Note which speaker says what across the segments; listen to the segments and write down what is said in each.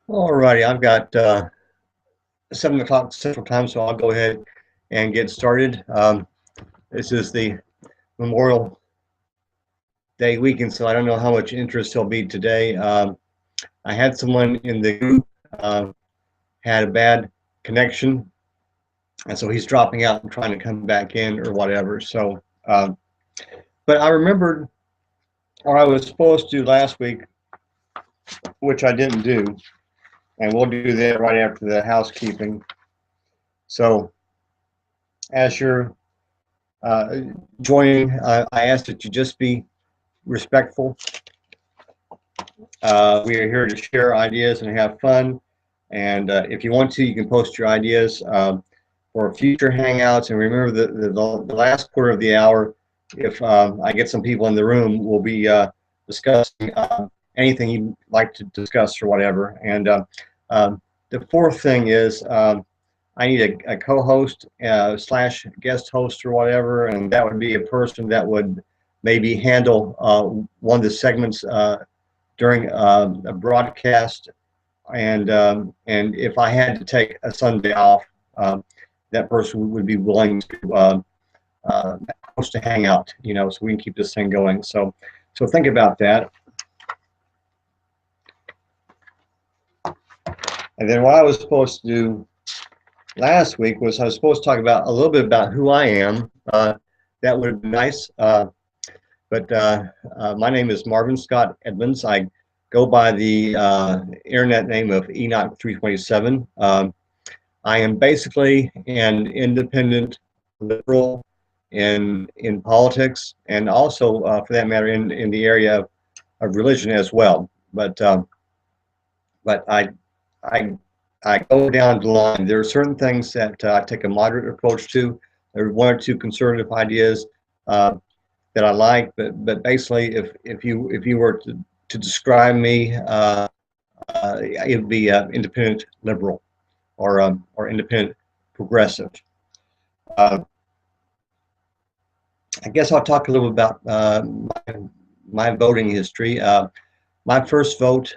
Speaker 1: All righty, I've got 7 o'clock Central Time, so I'll go ahead and get started. This is the Memorial Day weekend, so I don't know how much interest there'll be today. I had someone in the group had a bad connection, and so he's dropping out and trying to come back in or whatever. So, but I remembered, or I was supposed to last week, which I didn't do, and we'll do that right after the housekeeping. So, as you're joining, I ask that you just be respectful. We are here to share ideas and have fun. And if you want to, you can post your ideas for future hangouts. And remember the last quarter of the hour, if I get some people in the room, we'll be discussing anything you'd like to discuss or whatever. And the fourth thing is I need a co-host slash guest host or whatever, and that would be a person that would maybe handle one of the segments during a broadcast, and if I had to take a Sunday off, that person would be willing to host a hangout, so we can keep this thing going. So think about that. And then what I was supposed to do last week was I was supposed to talk about a little bit about who I am. That would be nice. But my name is Marvin Scott Edmonds. I go by the internet name of Enoch 327. I am basically an independent liberal in politics, and also, for that matter, in the area of religion as well. But I go down the line. There are certain things that I take a moderate approach to. There are one or two conservative ideas that I like, but basically, if you were to describe me, it would be independent liberal or independent progressive. I guess I'll talk a little about my voting history. My first vote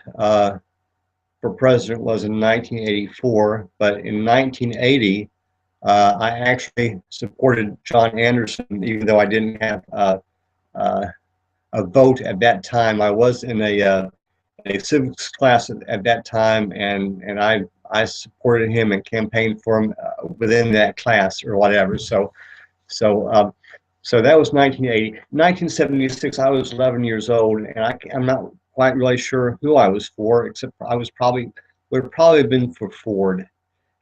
Speaker 1: for president was in 1984, but in 1980, I actually supported John Anderson, even though I didn't have a vote at that time. I was in a civics class at that time, and I supported him and campaigned for him within that class or whatever. So that was 1980. 1976, I was 11 years old, and I'm not quite really sure who I was for, except I would have probably been for Ford.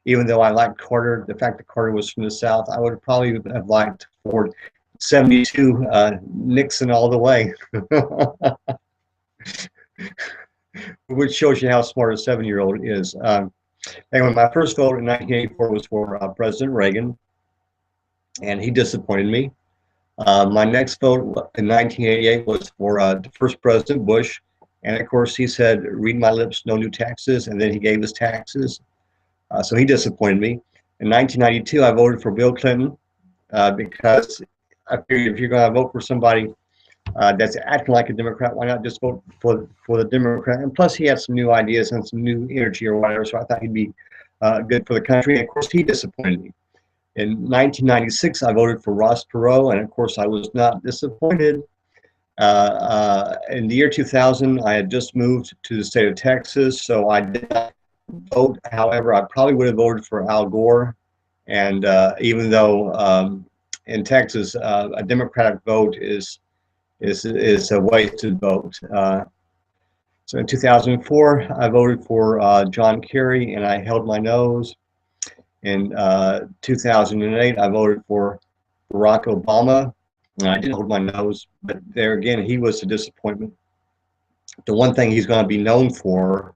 Speaker 1: Even though I liked Carter, the fact that Carter was from the South, I would probably have liked Ford. 72, Nixon all the way. Which shows you how smart a 7-year-old is. Anyway, my first vote in 1984 was for President Reagan, and he disappointed me. My next vote in 1988 was for the first President Bush, and of course he said, "Read my lips, no new taxes," and then he gave us taxes. So he disappointed me. In 1992, I voted for Bill Clinton because I figured if you're going to vote for somebody that's acting like a Democrat, why not just vote for the Democrat? And plus, he had some new ideas and some new energy or whatever, so I thought he'd be good for the country. And of course, he disappointed me. In 1996, I voted for Ross Perot, and of course, I was not disappointed. In the year 2000, I had just moved to the state of Texas, so I did not vote. However, I probably would have voted for Al Gore, and even though in Texas a Democratic vote is a wasted vote. So in 2004, I voted for John Kerry, and I held my nose. In 2008, I voted for Barack Obama, and I didn't hold my nose, but there again, he was a disappointment. The one thing he's going to be known for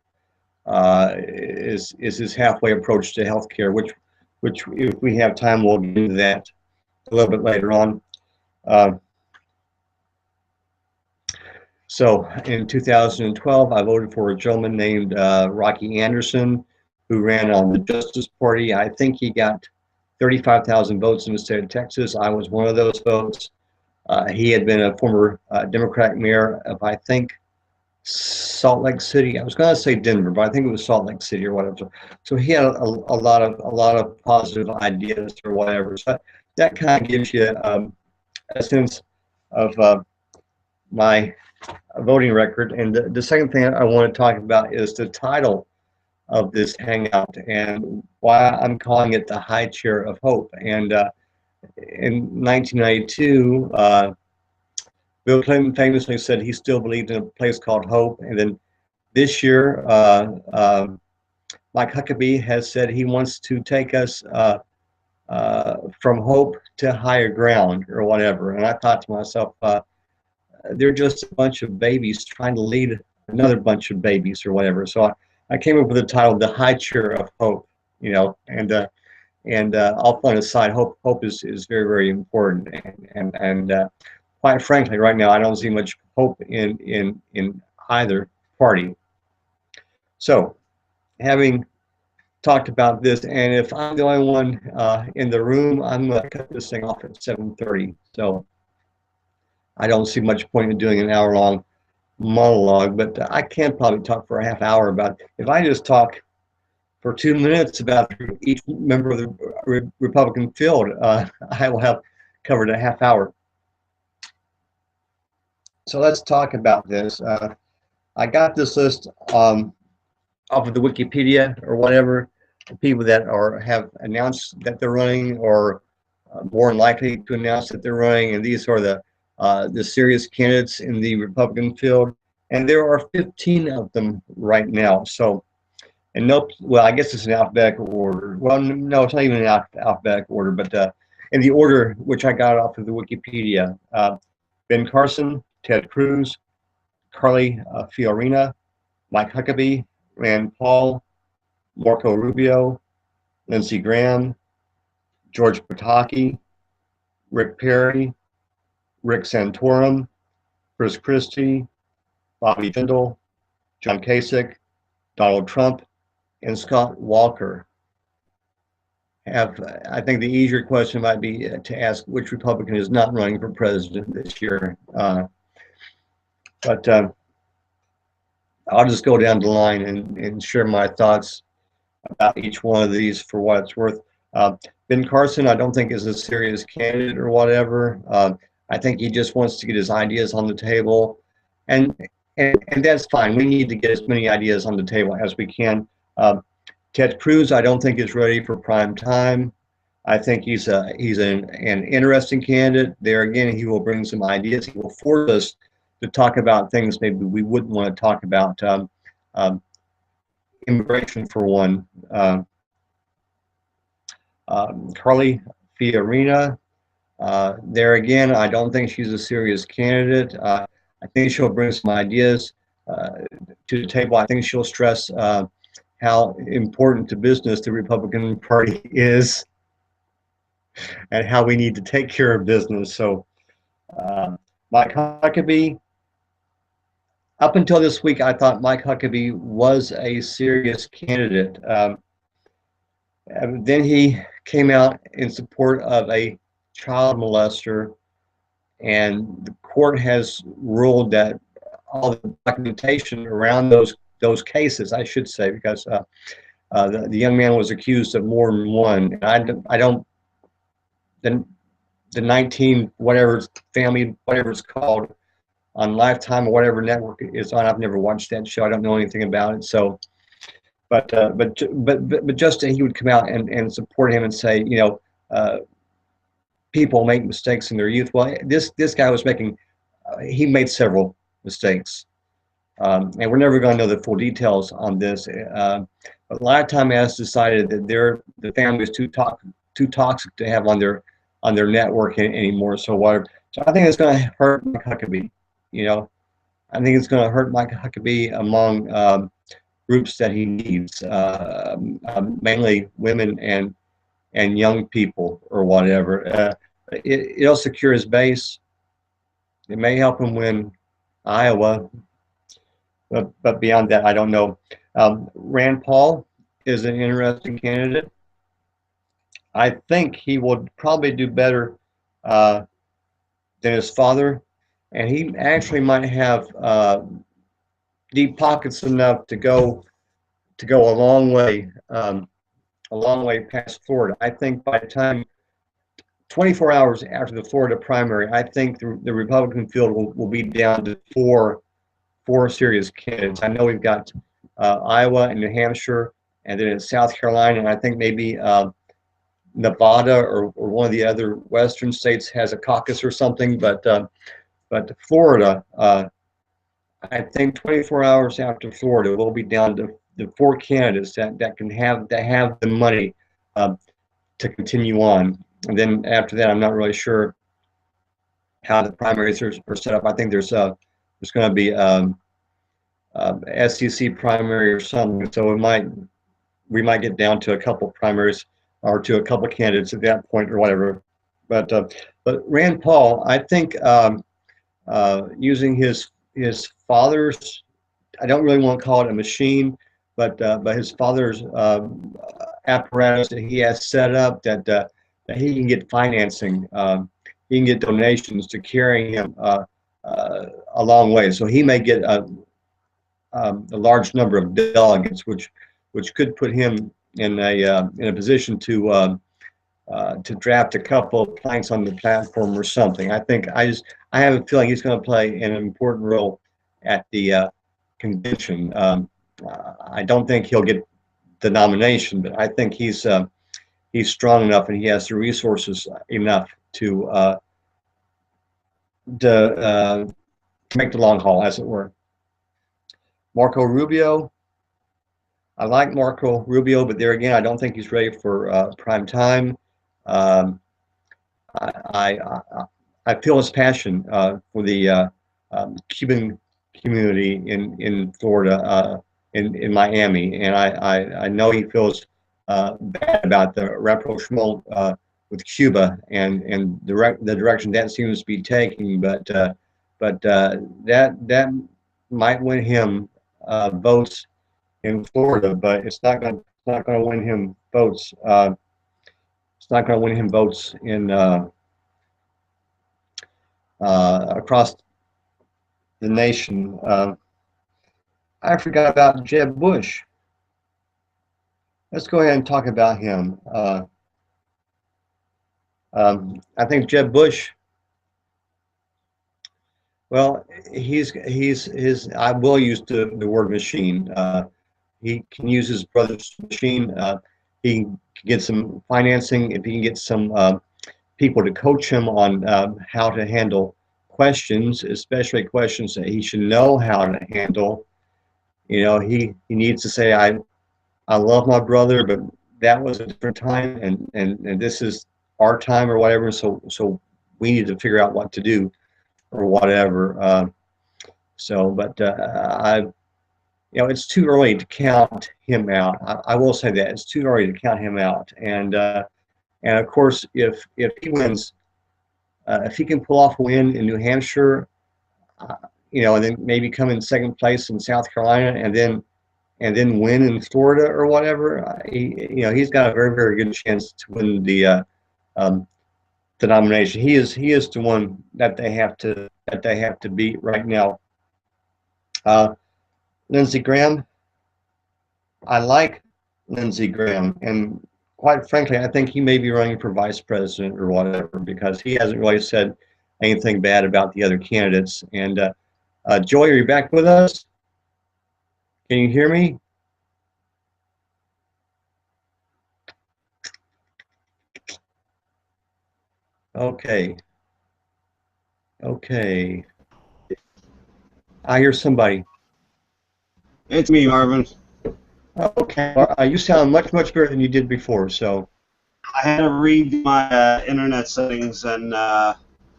Speaker 1: is his halfway approach to healthcare, which if we have time, we'll get into that a little bit later on. So in 2012, I voted for a gentleman named Rocky Anderson, who ran on the Justice Party. I think he got 35,000 votes in the state of Texas. I was one of those votes. He had been a former Democratic mayor of, I think, Salt Lake City. I was going to say Denver, but I think it was Salt Lake City or whatever. So he had a lot of positive ideas or whatever. So that kind of gives you a sense of my voting record. And the second thing I want to talk about is the title of this hangout and why I'm calling it the High Chair of Hope. And in 1992, Bill Clinton famously said he still believed in a place called Hope. And then this year, Mike Huckabee has said he wants to take us from hope to higher ground or whatever. And I thought to myself, they're just a bunch of babies trying to lead another bunch of babies or whatever. So I came up with the title, The High Chair of Hope, you know, and all fun aside, hope is very, very important. And quite frankly, right now, I don't see much hope in either party. So having talked about this, and if I'm the only one in the room, I'm going to cut this thing off at 7:30. So I don't see much point in doing an hour-long monologue, but I can probably talk for a half hour about it. If I just talk for 2 minutes about each member of the Republican field, I will have covered a half hour. So let's talk about this. I got this list off of the Wikipedia or whatever, people that have announced that they're running or more than likely to announce that they're running, and these are the serious candidates in the Republican field, and there are 15 of them right now. So, and no, well, I guess it's in alphabetical order. Well, no, it's not even in alphabetical order, but in the order which I got off of the Wikipedia: Ben Carson, Ted Cruz, Carly Fiorina, Mike Huckabee, Rand Paul, Marco Rubio, Lindsey Graham, George Pataki, Rick Perry, Rick Santorum, Chris Christie, Bobby Jindal, John Kasich, Donald Trump, and Scott Walker. I think the easier question might be to ask which Republican is not running for president this year. But I'll just go down the line and share my thoughts about each one of these for what it's worth. Ben Carson, I don't think is a serious candidate or whatever. I think he just wants to get his ideas on the table, and that's fine. We need to get as many ideas on the table as we can. Ted Cruz, I don't think is ready for prime time. I think he's an interesting candidate. There again, he will bring some ideas. He will force us to talk about things maybe we wouldn't want to talk about. Immigration for one. Carly Fiorina, there again, I don't think she's a serious candidate. I think she'll bring some ideas to the table. I think she'll stress how important to business the Republican Party is and how we need to take care of business. So Mike Huckabee, up until this week, I thought Mike Huckabee was a serious candidate. Then he came out in support of a child molester, and the court has ruled that all the documentation around those cases, I should say, because the young man was accused of more than one. And I don't the 19 whatever family, whatever it's called, on Lifetime or whatever network it's on. I've never watched that show. I don't know anything about it. So, but Justin, he would come out and support him and say, you know, people make mistakes in their youth. Well, this guy was making, he made several mistakes, and we're never going to know the full details on this. But Lifetime has decided that the family is too toxic to have on their network anymore. So whatever. So I think it's going to hurt Mike Huckabee. You know, I think it's going to hurt Mike Huckabee among groups that he needs, mainly women and young people or whatever. It'll secure his base. It may help him win Iowa, but beyond that, I don't know. Rand Paul is an interesting candidate. I think he will probably do better than his father, and he actually might have deep pockets enough to go a long way past Florida. I think by the time 24 hours after the Florida primary, I think the Republican field will be down to four serious candidates. I know we've got Iowa and New Hampshire, and then in South Carolina, and I think maybe Nevada or one of the other western states has a caucus or something. But Florida, I think 24 hours after Florida, we'll be down to the four candidates that can have the money to continue on. And then after that, I'm not really sure how the primaries are set up. I think there's going to be SEC primary or something, so we might get down to a couple primaries or to a couple candidates at that point or whatever. But Rand Paul, I think using his father's, I don't really want to call it a machine, but his father's apparatus that he has set up that he can get financing, he can get donations to carry him a long way. So he may get a large number of delegates, which could put him in a position to draft a couple of planks on the platform or something. I have a feeling he's going to play an important role at the convention. I don't think he'll get the nomination, but I think he's strong enough and he has the resources enough to make the long haul, as it were. Marco Rubio. I like Marco Rubio, but there again, I don't think he's ready for prime time. I feel his passion for the Cuban community in Florida, in Miami, and I know he feels bad about the rapprochement with Cuba and the direction that seems to be taking, but that might win him votes in Florida, but it's not going to win him votes. It's not going to win him votes in across the nation. I forgot about Jeb Bush. Let's go ahead and talk about him. I think Jeb Bush. Well, I will use the word machine. He can use his brother's machine. He can get some financing if he can get some people to coach him on how to handle questions, especially questions that he should know how to handle. You know, he needs to say, I love my brother, but that was a different time, and this is our time or whatever. So we need to figure out what to do or whatever. It's too early to count him out. I will say that it's too early to count him out. And of course, if he wins, if he can pull off a win in New Hampshire, and then maybe come in second place in South Carolina, and then win in Florida or whatever, he's got a very, very good chance to win the nomination. He is the one that they have to beat right now. Lindsey Graham. I like Lindsey Graham, and quite frankly, I think he may be running for vice president or whatever, because he hasn't really said anything bad about the other candidates. And Joy, are you back with us? Can you hear me? Okay. I hear somebody.
Speaker 2: It's me, Marvin.
Speaker 1: Okay. You sound much, much better than you did before, so.
Speaker 2: I had to read my internet settings and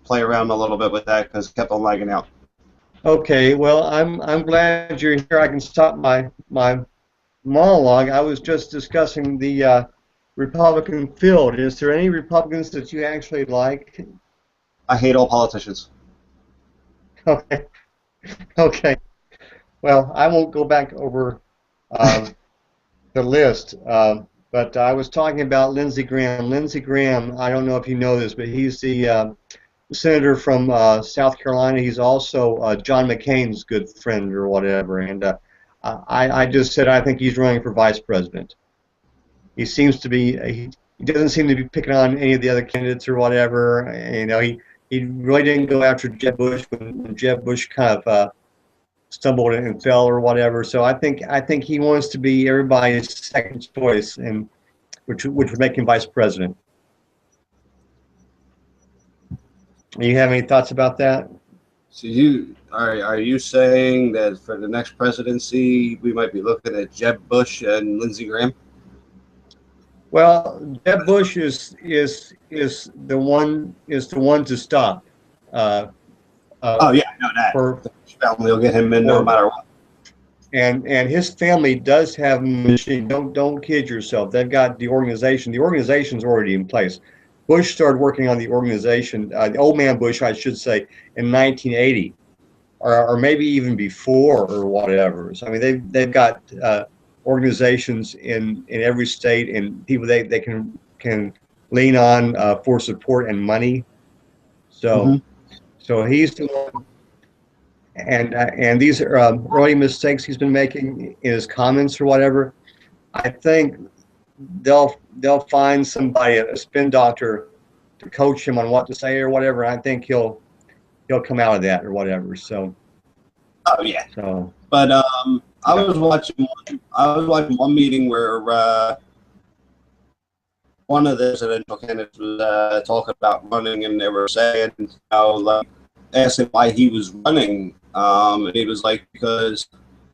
Speaker 2: play around a little bit with that because it kept on lagging out.
Speaker 1: Okay, well, I'm glad you're here. I can stop my monologue. I was just discussing the Republican field. Is there any Republicans that you actually like?
Speaker 2: I hate all politicians.
Speaker 1: Okay. Okay. Well, I won't go back over the list, but I was talking about Lindsey Graham. Lindsey Graham, I don't know if you know this, but he's the senator from South Carolina. He's also John McCain's good friend or whatever. And I just said I think he's running for vice president. He seems to be he doesn't seem to be picking on any of the other candidates or whatever. You know, he really didn't go after Jeb Bush when Jeb Bush kind of stumbled and fell or whatever. So I think he wants to be everybody's second choice, and which would make him vice president. You have any thoughts about that?
Speaker 2: So are you saying that for the next presidency we might be looking at Jeb Bush and Lindsey Graham?
Speaker 1: Well, Jeb Bush is the one to stop.
Speaker 2: Oh yeah, no, that
Speaker 1: For,
Speaker 2: the family will get him in no matter what.
Speaker 1: and his family does have a machine. Don't kid yourself. They've got the organization. The organization's already in place. Bush started working on the organization, the old man Bush, I should say, in 1980, or maybe even before or whatever. So I mean, they've got organizations in every state and people they can lean on for support and money. So so he's the one, and these are early mistakes he's been making in his comments or whatever. I think they'll find somebody, a spin doctor, to coach him on what to say or whatever. I think he'll come out of that or whatever. So.
Speaker 2: Oh yeah.
Speaker 1: So.
Speaker 2: But I was watching one meeting where one of the presidential candidates was talking about running, and they were saying, you know, like asking why he was running, and he was like, because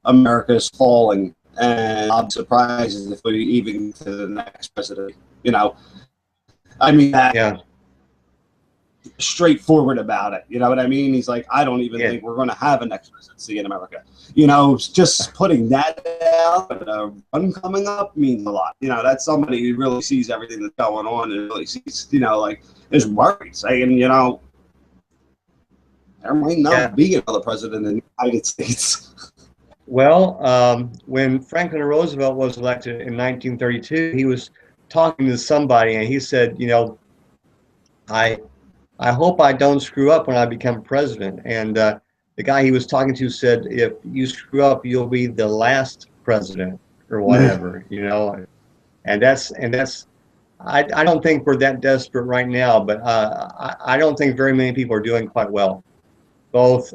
Speaker 2: America's falling, and I'm surprised if we even get to the next president. You know, I mean,
Speaker 1: Yeah.
Speaker 2: straightforward about it. You know what I mean? He's like, I don't even think we're going to have a next presidency in America. You know, just putting that down, a run coming up means a lot. You know, that's somebody who really sees everything that's going on and really sees, you know, like is worried, saying, you know, there might not be another president in the United States.
Speaker 1: Well, when Franklin Roosevelt was elected in 1932, he was talking to somebody, and he said, you know, I hope I don't screw up when I become president. And the guy he was talking to said, if you screw up, you'll be the last president or whatever, you know. And that's I don't think we're that desperate right now, but I don't think very many people are doing quite well, both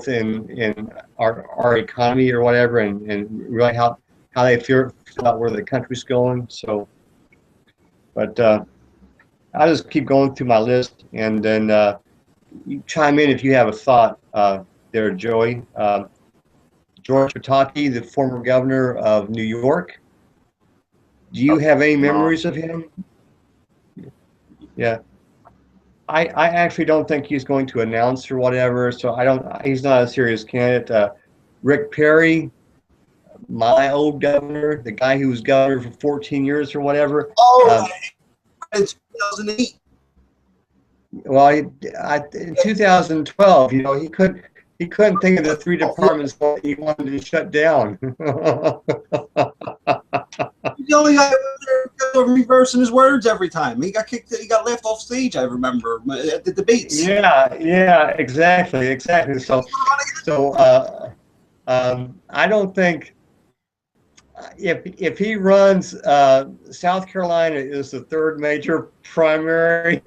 Speaker 1: in our economy or whatever, and really how they feel about where the country's going. So, but I'll just keep going through my list, and then you chime in if you have a thought there, Joey. George Pataki, the former governor of New York. Do you have any memories of him? Yeah. I actually don't think he's going to announce or whatever, so he's not a serious candidate. Rick Perry, my old governor, the guy who was governor for 14 years or whatever.
Speaker 2: Oh, it's 2008.
Speaker 1: Well, in 2012, you know, he couldn't think of the 3 departments that he wanted to shut down.
Speaker 2: The only guy reversing his words every time. He got kicked. He got left off stage. I remember at the debates.
Speaker 1: Yeah, exactly. So I don't think if he runs, South Carolina is the 3rd major primary.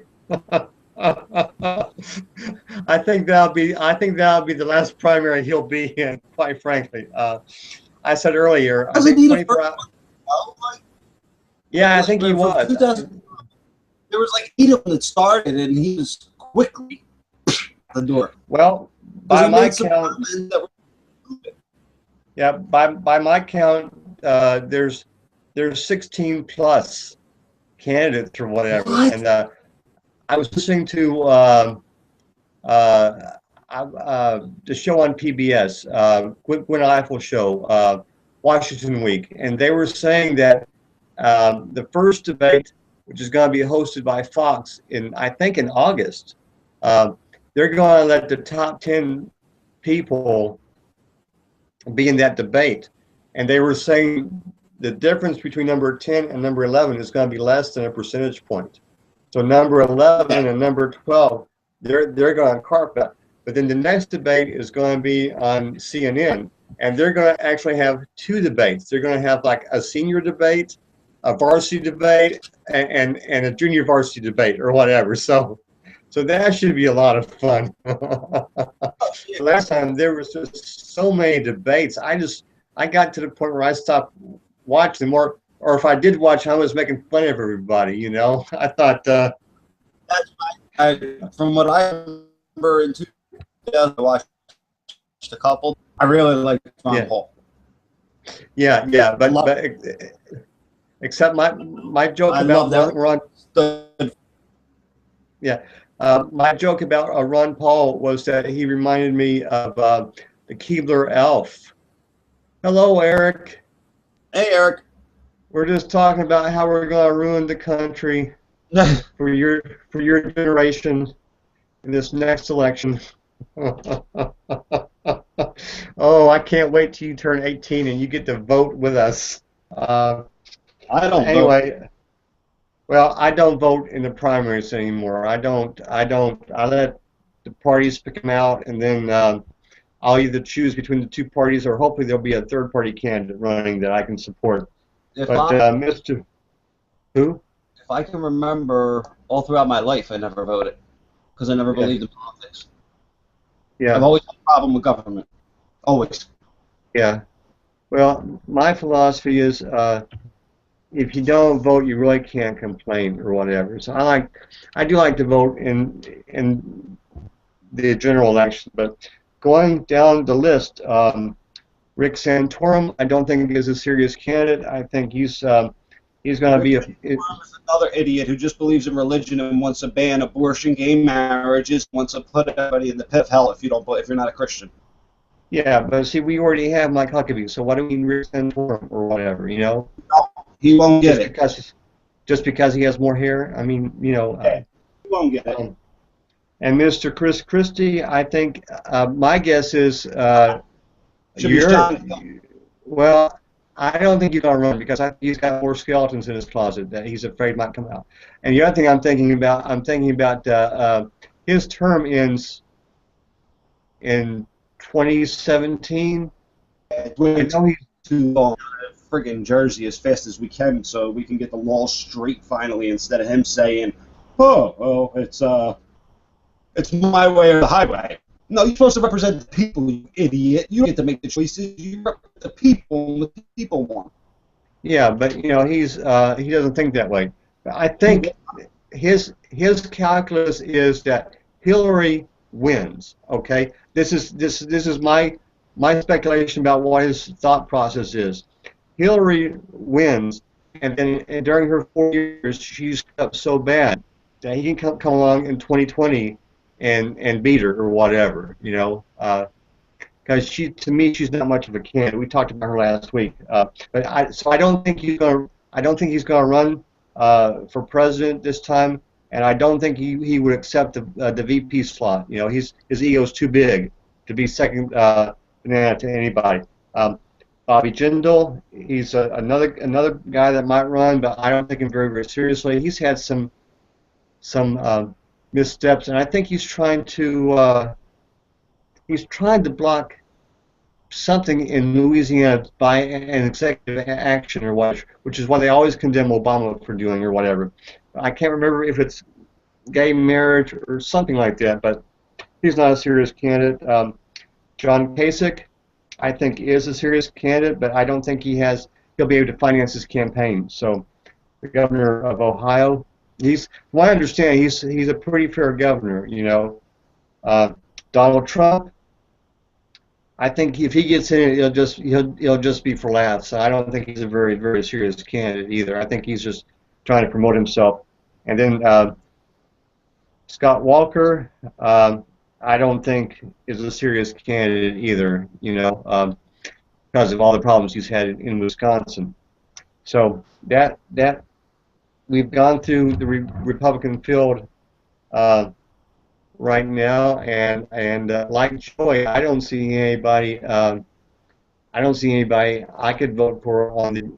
Speaker 1: I think that'll be the last primary he'll be in, quite frankly. I said earlier, I think 24 hours. Yeah, I think he was.
Speaker 2: There was like 8 of them that started, and he was quickly the door.
Speaker 1: Well, by my count, by my count, there's 16 plus candidates or whatever, and I was listening to the show on PBS, Gwen Eiffel show, Washington Week, and they were saying that the first debate, which is going to be hosted by Fox I think in August, they're going to let the top 10 people be in that debate, and they were saying the difference between number 10 and number 11 is going to be less than a percentage point. So number 11 and number 12, they're going to carpet. But then the next debate is going to be on CNN, and they're going to actually have two debates. They're going to have like a senior debate, a varsity debate, and a junior varsity debate or whatever. So that should be a lot of fun. Last time there was just so many debates. I got to the point where I stopped watching them, or if I did watch, I was making fun of everybody. You know, I thought.
Speaker 2: That's from what I remember in 2000, I watched a couple. I really liked Ron Paul.
Speaker 1: Yeah, but except my joke about Ron. Yeah, my joke about Ron Paul was that he reminded me of the Keebler elf. Hello, Eric.
Speaker 2: Hey, Eric.
Speaker 1: We're just talking about how we're going to ruin the country for your generation in this next election. Oh, I can't wait till you turn 18 and you get to vote with us.
Speaker 2: I don't
Speaker 1: vote. Well, I don't vote in the primaries anymore. I let the parties pick them out, and then I'll either choose between the two parties, or hopefully there'll be a third party candidate running that I can support. Mr. Who?
Speaker 2: If I can remember, all throughout my life, I never voted because I never believed in politics.
Speaker 1: Yeah.
Speaker 2: I've always had a problem with government. Always.
Speaker 1: Yeah. Well, my philosophy is if you don't vote, you really can't complain or whatever. So I do like to vote in the general election, but going down the list, Rick Santorum, I don't think is a serious candidate. I think he's going to be
Speaker 2: another idiot who just believes in religion and wants to ban abortion, gay marriages, wants to put everybody in the pit of hell if you're not a Christian.
Speaker 1: Yeah, but see, we already have Mike Huckabee, so why do we need Rick Santorum or whatever, you know?
Speaker 2: No, he won't get it.
Speaker 1: Just because he has more hair? I mean, you know.
Speaker 2: He won't get it.
Speaker 1: And Mr. Chris Christie, I think my guess is well, I don't think he's going to run because he's got more skeletons in his closet that he's afraid might come out. And the other thing I'm thinking about his term ends in 2017.
Speaker 2: I know he's too long. Friggin' Jersey as fast as we can so we can get the law straight finally instead of him saying, oh, it's my way or the highway. No, you're supposed to represent the people, you idiot. You don't get to make the choices. You represent the people and what the people want.
Speaker 1: Yeah, but you know he doesn't think that way. I think his calculus is that Hillary wins. Okay, this is my speculation about what his thought process is. Hillary wins, and then during her 4 years, she's up so bad that he can come along in 2020 and beat her or whatever, you know. Because to me, she's not much of a candidate. We talked about her last week, so I don't think he's going to run for president this time, and I don't think he would accept the VP slot. You know, his ego's too big to be second banana to anybody. Bobby Jindal, he's another guy that might run, but I don't take him very, very seriously. He's had some missteps, and I think he's trying to block something in Louisiana by an executive action or what, which is why they always condemn Obama for doing or whatever. I can't remember if it's gay marriage or something like that, but he's not a serious candidate. John Kasich, I think, is a serious candidate, but I don't think he'll be able to finance his campaign. So the governor of Ohio, from what I understand, he's a pretty fair governor, you know. Donald Trump, I think if he gets in, he'll just be for laughs. I don't think he's a very, very serious candidate either. I think he's just trying to promote himself. And then Scott Walker, I don't think is a serious candidate either, you know, because of all the problems he's had in Wisconsin. So that we've gone through the Republican field right now, and like Joy, I don't see anybody. I could vote for on the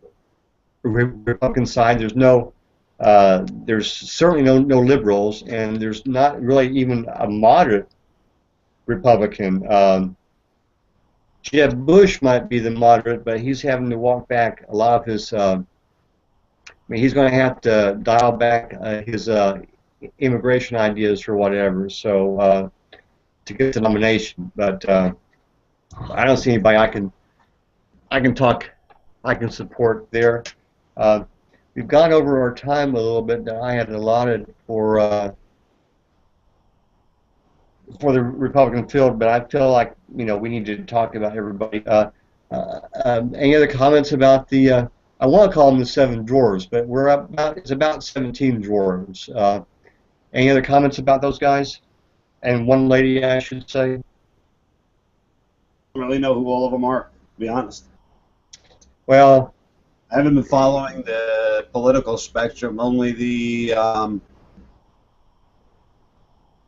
Speaker 1: Republican side. There's no There's certainly no liberals, and there's not really even a moderate Republican. Jeb Bush might be the moderate, but he's having to walk back a lot of his. I mean, he's going to have to dial back his immigration ideas or whatever. So to get the nomination, but I don't see anybody I can support there. We've gone over our time a little bit that I had allotted for the Republican field, but I feel like we need to talk about everybody. Any other comments about the? I want to call them the 7 drawers, but it's about 17 drawers. Any other comments about those guys? And one lady, I should say.
Speaker 2: I don't really know who all of them are, to be honest.
Speaker 1: Well,
Speaker 2: I haven't been following the political spectrum, only the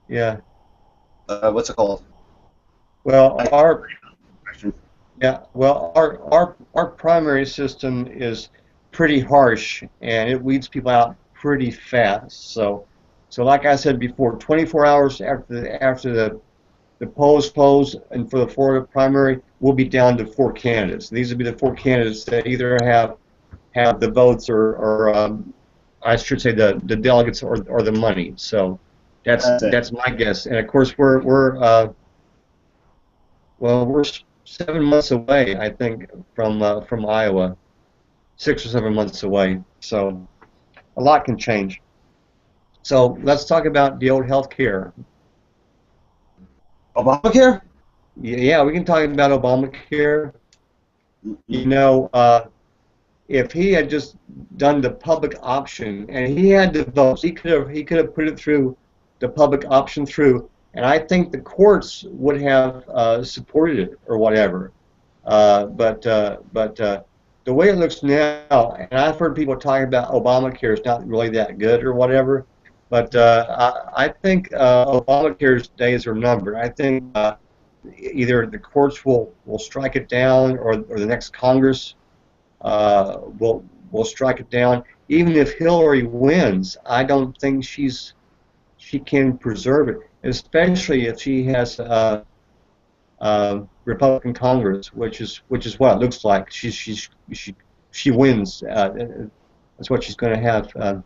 Speaker 1: yeah.
Speaker 2: What's it called?
Speaker 1: Well, our primary system is pretty harsh, and it weeds people out pretty fast. So like I said before, 24 hours after the polls close, and for the Florida primary, we'll be down to 4 candidates. These will be the 4 candidates that either have the votes or I should say the delegates or the money. So that's my guess. And of course we're 7 months away, I think, from Iowa, 6 or 7 months away. So a lot can change. So let's talk about the old health care.
Speaker 2: Obamacare?
Speaker 1: Yeah, we can talk about Obamacare. If he had just done the public option and he had the votes, he could have put it through the public option through, and I think the courts would have supported it or whatever. But the way it looks now, and I've heard people talking about Obamacare is not really that good or whatever, but I think Obamacare's days are numbered. I think either the courts will strike it down, or the next Congress will strike it down. Even if Hillary wins, I don't think she can preserve it, especially if she has Republican Congress, which is what it looks like. She wins. That's what she's going to have.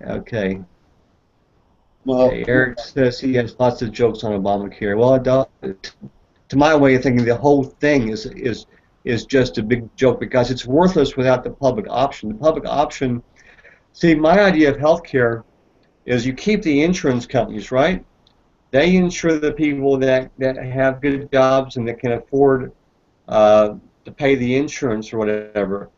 Speaker 1: Okay.
Speaker 2: Well,
Speaker 1: okay. Eric says he has lots of jokes on Obamacare. Well, to my way of thinking, the whole thing is just a big joke because it's worthless without the public option. The public option. See, my idea of health care is you keep the insurance companies, right? They insure the people that have good jobs and that can afford to pay the insurance or whatever.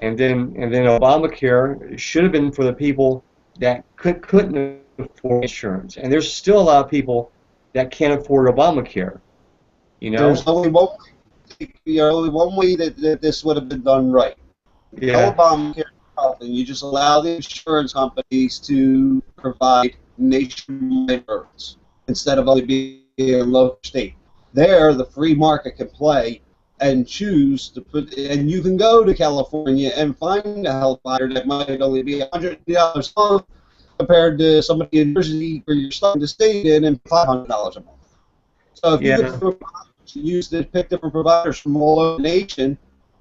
Speaker 1: And then Obamacare should have been for the people that couldn't afford insurance. And there's still a lot of people that can't afford Obamacare.
Speaker 2: There's only one way that this would have been done right.
Speaker 1: Yeah.
Speaker 2: No Obamacare. You just allow the insurance companies to provide nationwide insurance instead of only being a local state. There, the free market can play and choose to put, and you can go to California and find a health provider that might only be $100 a month compared to somebody in Jersey where you're starting to stay in and $500 a month. So if you could pick different providers from all over the nation,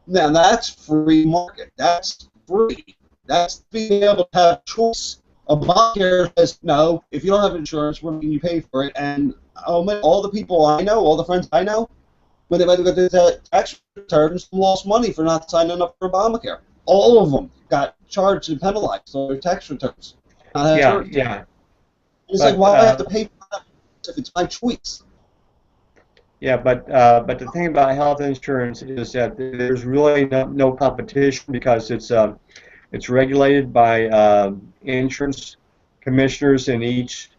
Speaker 2: now that's free market. That's free. That's being able to have choice. Obamacare says no. If you don't have insurance, we're making you pay for it. And all the people I know, all the friends I know, when they went to get the tax returns, lost money for not signing up for Obamacare. All of them got charged and penalized on their tax returns.
Speaker 1: Yeah.
Speaker 2: It's like, why do I have to pay for that if it's my choice?
Speaker 1: Yeah, but the thing about health insurance is that there's really no competition because it's regulated by insurance commissioners in each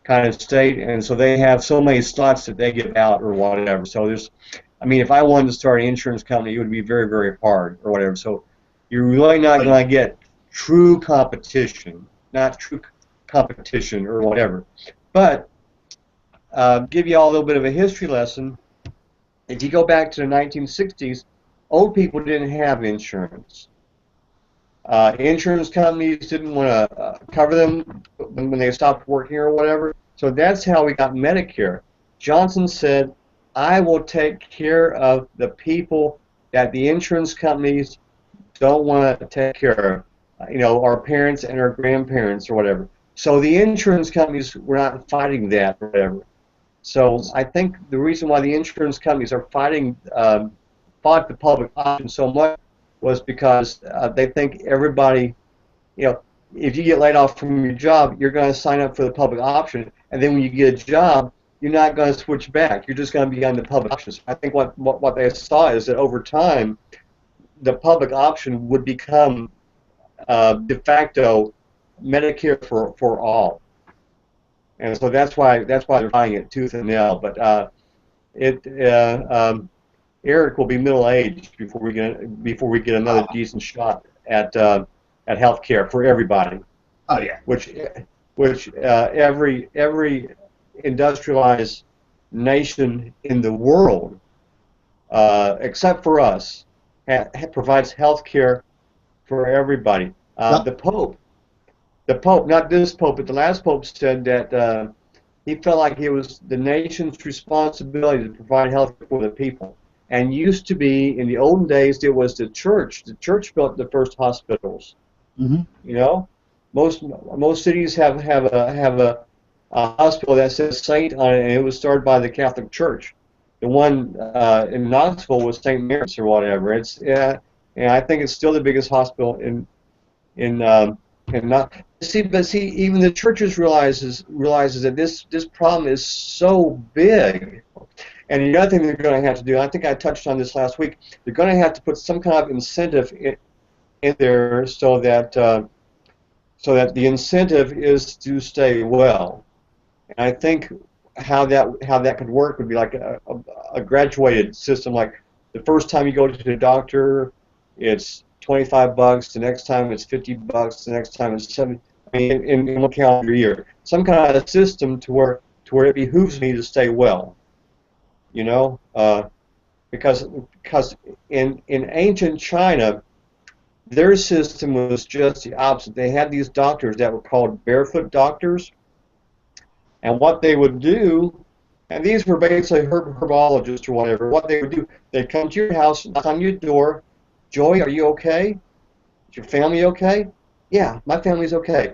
Speaker 1: kind of state, and so they have so many slots that they give out or whatever. So if I wanted to start an insurance company, it would be very, very hard or whatever. So you're really not going to get true competition, or whatever. But give you all a little bit of a history lesson. If you go back to the 1960s, old people didn't have insurance. Insurance companies didn't want to cover them when they stopped working or whatever. So that's how we got Medicare. Johnson said, I will take care of the people that the insurance companies don't want to take care of, our parents and our grandparents or whatever. So the insurance companies were not fighting that or whatever. So I think the reason why the insurance companies are fought the public option so much was because they think everybody, if you get laid off from your job, you're going to sign up for the public option, and then when you get a job, you're not going to switch back. You're just going to be on the public options. I think what they saw is that over time, the public option would become de facto Medicare for all, and so that's why they're fighting it tooth and nail. But Eric will be middle aged before we get another decent shot at health care for everybody.
Speaker 2: Oh yeah.
Speaker 1: Which every industrialized nation in the world, except for us, provides health care for everybody. The Pope, not this Pope, but the last Pope said that he felt like it was the nation's responsibility to provide health care for the people. And used to be, in the olden days, it was the church. The church built the first hospitals.
Speaker 2: Mm-hmm.
Speaker 1: Most cities have a hospital that says Saint on it, and it was started by the Catholic Church. The one in Knoxville was St. Mary's or whatever. And I think it's still the biggest hospital in not see. But see, even the churches realizes that this problem is so big. And the other thing they're going to have to do, I think I touched on this last week, they're going to have to put some kind of incentive in there so that the incentive is to stay well. And I think how that could work would be like a graduated system. Like the first time you go to the doctor, it's $25. The next time it's $50. The next time it's $70. I mean, in one calendar year, some kind of system to where it behooves me to stay well. Because in ancient China, their system was just the opposite. They had these doctors that were called barefoot doctors, and what they would do, and these were basically herbologists or whatever, what they would do, they'd come to your house, knock on your door, Joey, are you okay? Is your family okay? Yeah, my family's okay.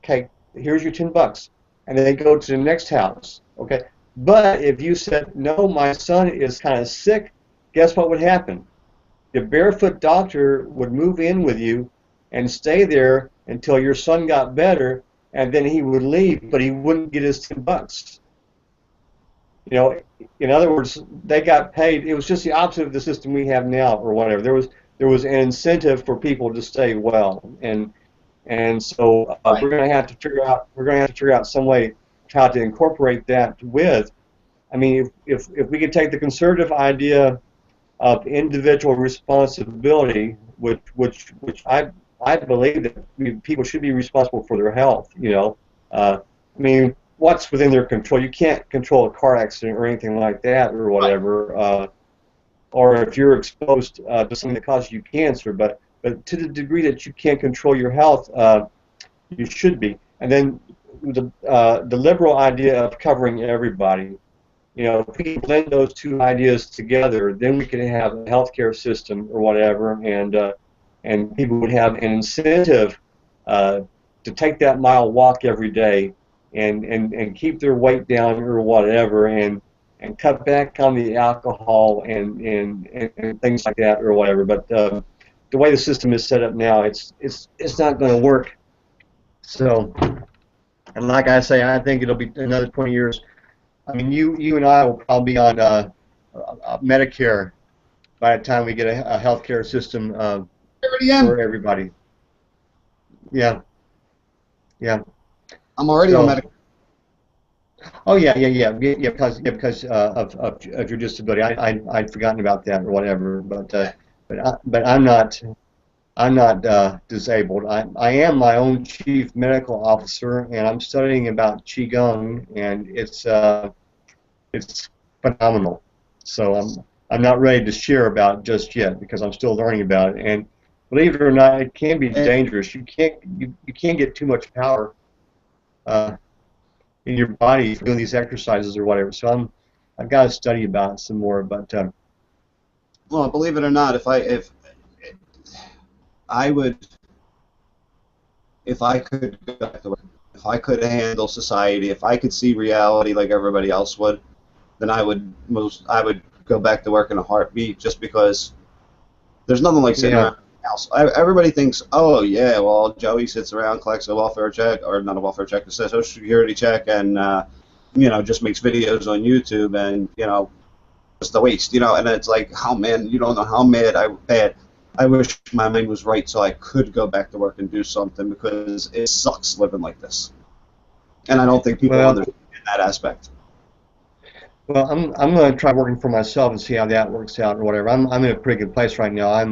Speaker 1: Okay, here's your $10. And then they go to the next house, okay? But if you said, no, my son is kind of sick, guess what would happen? The barefoot doctor would move in with you and stay there until your son got better, and then he would leave, but he wouldn't get his $10. In other words, they got paid. It was just the opposite of the system we have now, or whatever. There was an incentive for people to stay well, and so we're going to have to figure out some way how to incorporate that with. I mean, if we could take the conservative idea of individual responsibility, which I believe that people should be responsible for their health. I mean, what's within their control? You can't control a car accident or anything like that or whatever. Or if you're exposed to something that causes you cancer, but to the degree that you can't control your health, you should be. And then the liberal idea of covering everybody. If we blend those two ideas together, then we can have a healthcare system or whatever, and people would have an incentive to take that mile walk every day and keep their weight down or whatever, and cut back on the alcohol and things like that or whatever. But the way the system is set up now, it's not going to work. So, and like I say, I think it'll be another 20 years. I mean, you and I will probably be on Medicare by the time we get a healthcare system for everybody. Yeah.
Speaker 2: I'm already on Medicare.
Speaker 1: Oh yeah, because of your disability. I'd forgotten about that or whatever. But I'm not disabled. I am my own chief medical officer, and I'm studying about qigong, and it's phenomenal. So I'm not ready to share about it just yet because I'm still learning about it. believe it or not, it can be dangerous. You can't get too much power uh, in your body for doing these exercises or whatever. So I've got to study about it some more. But
Speaker 2: Well, believe it or not, if I would, if I could go back to work, if I could handle society, if I could see reality like everybody else would, then I would go back to work in a heartbeat. Just because there's nothing like sitting around the house. Everybody thinks, oh yeah, well Joey sits around, collects a welfare check, or not a welfare check, a social security check, and just makes videos on YouTube, and just a waste, and it's like, oh man, you don't know how mad I wish my mind was right so I could go back to work and do something, because it sucks living like this. And I don't think people understand that aspect.
Speaker 1: Well, I'm going to try working for myself and see how that works out or whatever. I'm in a pretty good place right now. I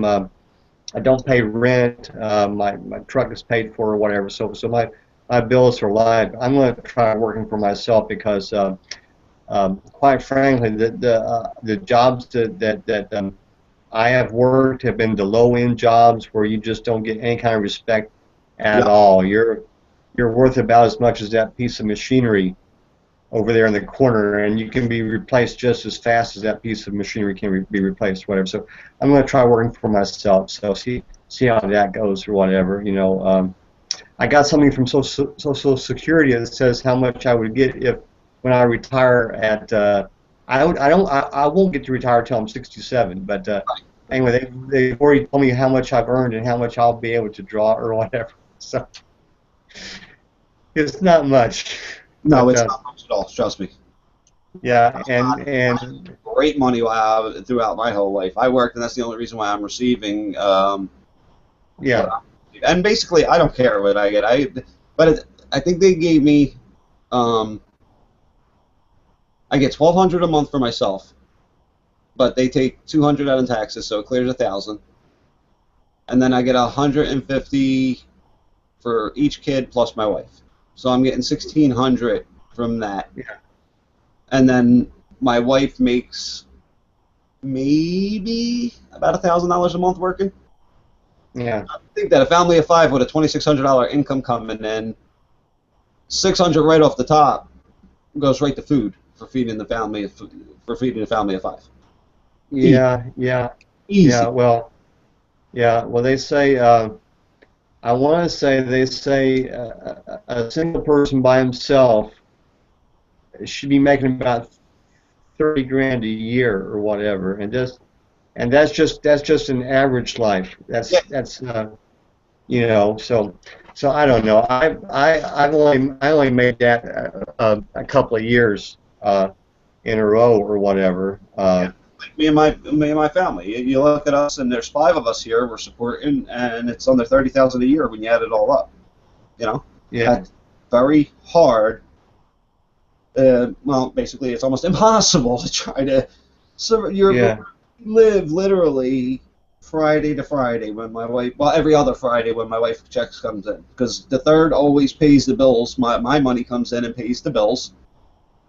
Speaker 1: don't pay rent. My truck is paid for or whatever. So my bills are live. I'm going to try working for myself because quite frankly, the jobs that I have worked have been the low end jobs where you just don't get any kind of respect at all. You're worth about as much as that piece of machinery over there in the corner, and you can be replaced just as fast as that piece of machinery can be replaced, whatever. So I'm going to try working for myself. So see how that goes or whatever. I got something from Social Security that says how much I would get if when I retire at. I won't get to retire until I'm 67, but anyway, they've already told me how much I've earned and how much I'll be able to draw or whatever. So it's not much.
Speaker 2: No, it's not much at all. Trust me.
Speaker 1: Yeah, and
Speaker 2: great money throughout my whole life. I worked, and that's the only reason why I'm receiving.
Speaker 1: Yeah.
Speaker 2: And basically, I don't care what I get. I think they gave me. I get $1,200 a month for myself, but they take $200 out in taxes, so it clears $1,000. And then I get $150 for each kid plus my wife. So I'm getting $1,600 from that.
Speaker 1: Yeah.
Speaker 2: And then my wife makes maybe about $1,000 a month working.
Speaker 1: Yeah.
Speaker 2: I think that a family of 5 with a $2,600 income coming in, $600 right off the top goes right to food for feeding the family of 5.
Speaker 1: Yeah.
Speaker 2: Easy.
Speaker 1: Yeah. Well, they say. I want to say they say a single person by himself should be making about 30 grand a year or whatever, and that's just an average life. That's so I don't know. I only made that a couple of years in a row or whatever.
Speaker 2: Like me and my family. You look at us, and there's 5 of us here. We're supporting, and it's under $30,000 a year when you add it all up.
Speaker 1: Yeah.
Speaker 2: That's very hard. Well, basically, it's almost impossible to try to. So live literally Friday to Friday when my wife. Well, every other Friday when my wife checks comes in, because the 3rd always pays the bills. My money comes in and pays the bills.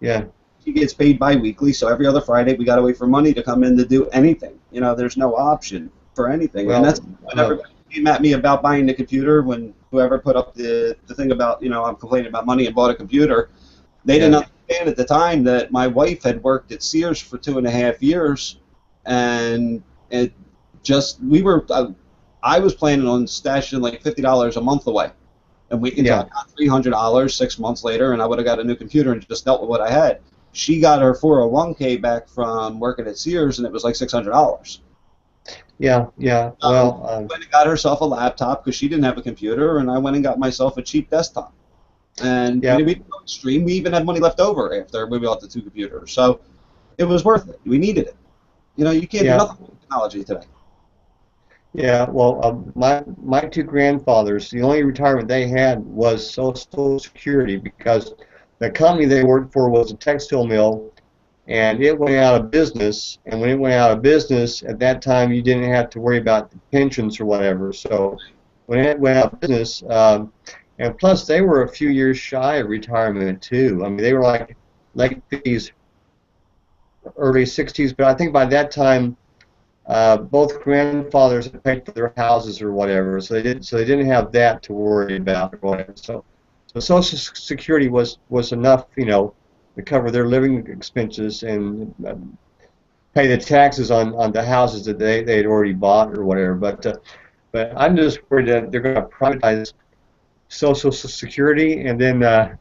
Speaker 1: Yeah.
Speaker 2: She gets paid bi-weekly, so every other Friday we got to wait for money to come in to do anything. There's no option for anything.
Speaker 1: Well,
Speaker 2: and that's when everybody came at me about buying the computer, when whoever put up the thing about, I'm complaining about money and bought a computer, they didn't understand at the time that my wife had worked at Sears for 2.5 years, and I was planning on stashing like $50 a month away. And we got $300 6 months later, and I would have got a new computer and just dealt with what I had. She got her 401k back from working at Sears, and it was like $600.
Speaker 1: Yeah. Well,
Speaker 2: went and got herself a laptop because she didn't have a computer, and I went and got myself a cheap desktop. And we didn't go extreme. We even had money left over after we bought the 2 computers, so it was worth it. We needed it. You can't do nothing with technology today.
Speaker 1: Yeah. Well, my 2 grandfathers, the only retirement they had was Social Security, because the company they worked for was a textile mill, and it went out of business. And when it went out of business, at that time, you didn't have to worry about the pensions or whatever. So when it went out of business, and plus they were a few years shy of retirement too. I mean, they were like late 50s, early 60s, but I think by that time both grandfathers had paid for their houses or whatever, so they didn't have that to worry about or whatever. So Social Security was enough, to cover their living expenses and pay the taxes on the houses that they had already bought or whatever. But I'm just worried that they're going to privatize Social Security and then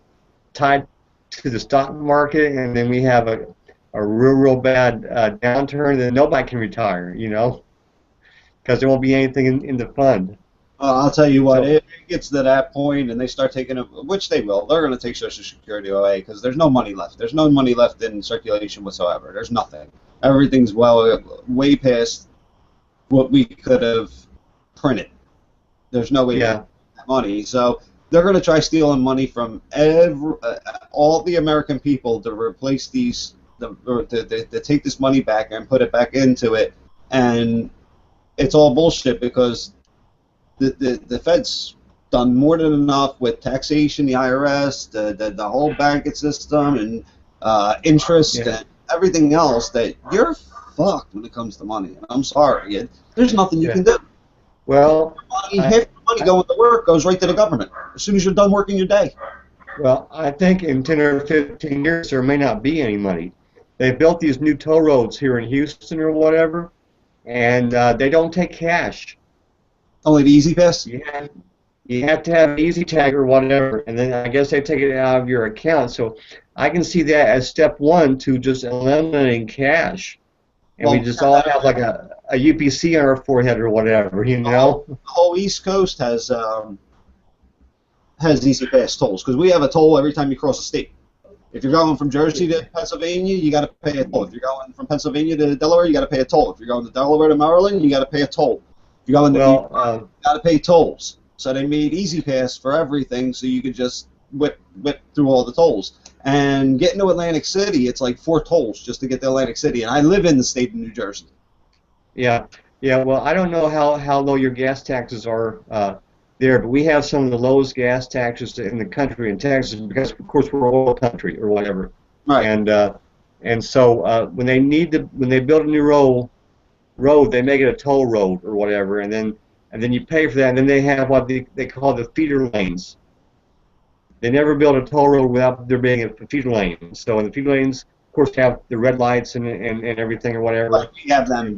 Speaker 1: tied to the stock market, and then we have a real bad downturn, then nobody can retire, because there won't be anything in the fund.
Speaker 2: I'll tell you what,
Speaker 1: So,
Speaker 2: if it gets to that point and they start taking it, which they will, they're going to take Social Security away because there's no money left. There's no money left in circulation whatsoever. There's nothing. Everything's way past what we could have printed. There's no way to get that money. So they're going to try stealing money from all the American people to replace to take this money back and put it back into it. And it's all bullshit because the Fed's done more than enough with taxation, the IRS, the whole banking system, and interest and everything else that you're fucked when it comes to money. And I'm sorry, there's nothing you can do.
Speaker 1: Well,
Speaker 2: half the money going to work goes right to the government as soon as you're done working your day.
Speaker 1: Well, I think in 10 or 15 years there may not be any money. They built these new toll roads here in Houston or whatever, and they don't take cash.
Speaker 2: Only the Easy Pass?
Speaker 1: You have to have an Easy Tag or whatever, and then I guess they take it out of your account. So I can see that as step one to just eliminating cash. And we just all have like a UPC on our forehead or whatever,
Speaker 2: The whole East Coast has Easy Pass tolls because we have a toll every time you cross the state. If you're going from Jersey to Pennsylvania, you got to pay a toll. If you're going from Pennsylvania to Delaware, you got to pay a toll. If you're going to Delaware to Maryland, you got to pay a toll. If you're going to you got to pay tolls. So they made Easy Pass for everything, so you could just whip through all the tolls. And getting to Atlantic City, it's like 4 tolls just to get to Atlantic City. And I live in the state of New Jersey.
Speaker 1: Yeah. Well, I don't know how low your gas taxes are there, but we have some of the lowest gas taxes in the country in Texas because, of course, we're an oil country or whatever.
Speaker 2: Right.
Speaker 1: And so when they build a new road, they make it a toll road or whatever, and then you pay for that, and then they have what they call the feeder lanes. They never build a toll road without there being a feeder lane. So in the feeder lanes, of course, have the red lights and everything or whatever.
Speaker 2: Right, we have them.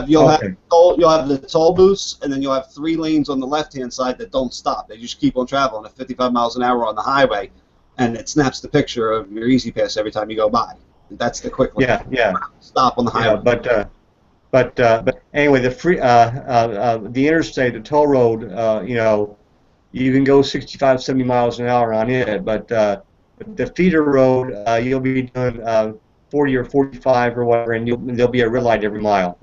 Speaker 2: You'll have the toll booths, and then you'll have 3 lanes on the left-hand side that don't stop. They just keep on traveling at 55 miles an hour on the highway, and it snaps the picture of your Easy Pass every time you go by. That's the quick lane.
Speaker 1: Yeah.
Speaker 2: Stop on the highway.
Speaker 1: Yeah, but anyway, the interstate, the toll road, you can go 65, 70 miles an hour on it, but the feeder road, you'll be doing 40 or 45 or whatever, and there'll be a red light every mile,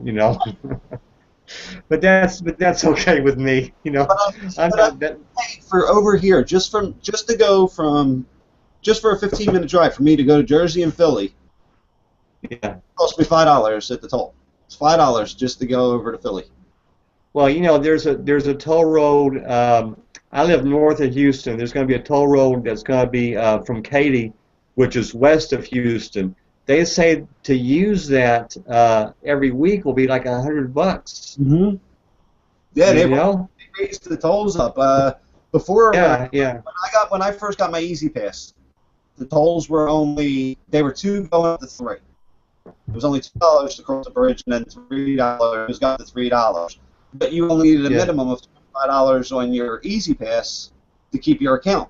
Speaker 1: But that's okay with me,
Speaker 2: For over here, just for a 15-minute drive for me to go to Jersey and Philly, it cost me $5 at the toll. It's $5 just to go over to Philly.
Speaker 1: Well, there's a toll road. I live north of Houston. There's going to be a toll road that's going to be from Katy, which is west of Houston. They say to use that every week will be like $100.
Speaker 2: Mm-hmm. Yeah, they raised the tolls up. Before, when I first got my Easy Pass, the tolls were they were 2 going to 3. It was only $2 to cross the bridge, and then $3 got to $3. But you only needed a minimum of $25 on your Easy Pass to keep your account.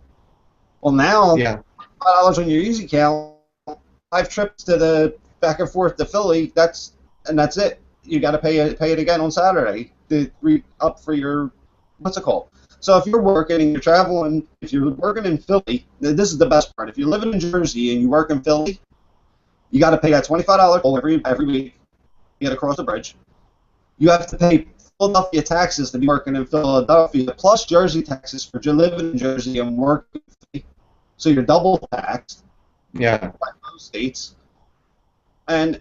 Speaker 2: Well, now $5 on your Easy account, 5 trips to the back and forth to Philly. That's it. You got to pay it again on Saturday to up for your what's it called. So if you're working and you're traveling, if you're working in Philly, this is the best part. If you're living in Jersey and you work in Philly, you got to pay that $25 toll every week. You got to cross the bridge. You have to pay Philadelphia taxes to be working in Philadelphia, plus Jersey taxes for living in Jersey and working in Philly. So you're double taxed.
Speaker 1: Yeah.
Speaker 2: By those states. And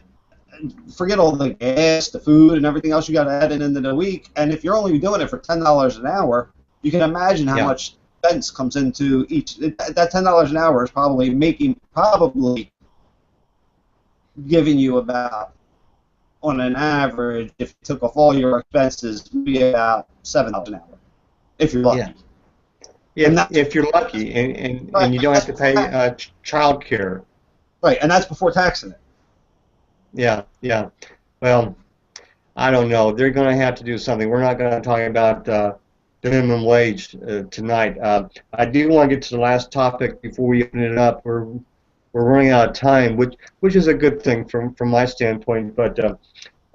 Speaker 2: forget all the gas, the food, and everything else you got to add into the week. And if you're only doing it for $10 an hour, you can imagine how much expense comes into each. That $10 an hour is probably giving you about on an average, if you took off all your expenses, would be about $7 an hour, if you're lucky.
Speaker 1: Yeah. If you're lucky, and you don't have to pay child care.
Speaker 2: Right, and that's before taxing it.
Speaker 1: Yeah, yeah. Well, I don't know. They're going to have to do something. We're not going to talk about the minimum wage tonight. I do want to get to the last topic before we open it up. We're running out of time, which is a good thing from my standpoint. But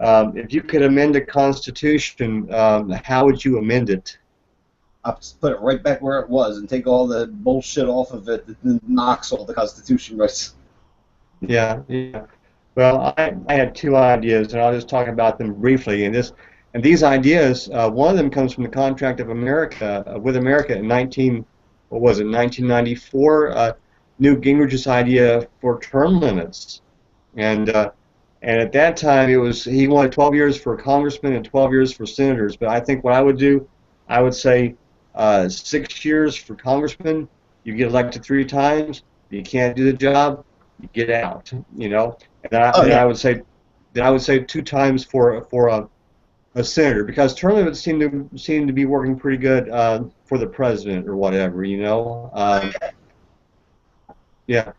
Speaker 1: if you could amend the Constitution, how would you amend it?
Speaker 2: I'll put it right back where it was and take all the bullshit off of it that knocks all the Constitution rights.
Speaker 1: Yeah, yeah. Well, I had two ideas, and I'll just talk about them briefly. And these ideas, one of them comes from the Contract of America with America in 1994. Newt Gingrich's idea for term limits, and at that time he wanted 12 years for congressmen and 12 years for senators. But I think what I would do, I would say 6 years for congressmen. You get elected 3 times. You can't do the job. You get out. You know. And I would say 2 times for a senator, because term limits seem to be working pretty good for the president or whatever, you know. Yeah.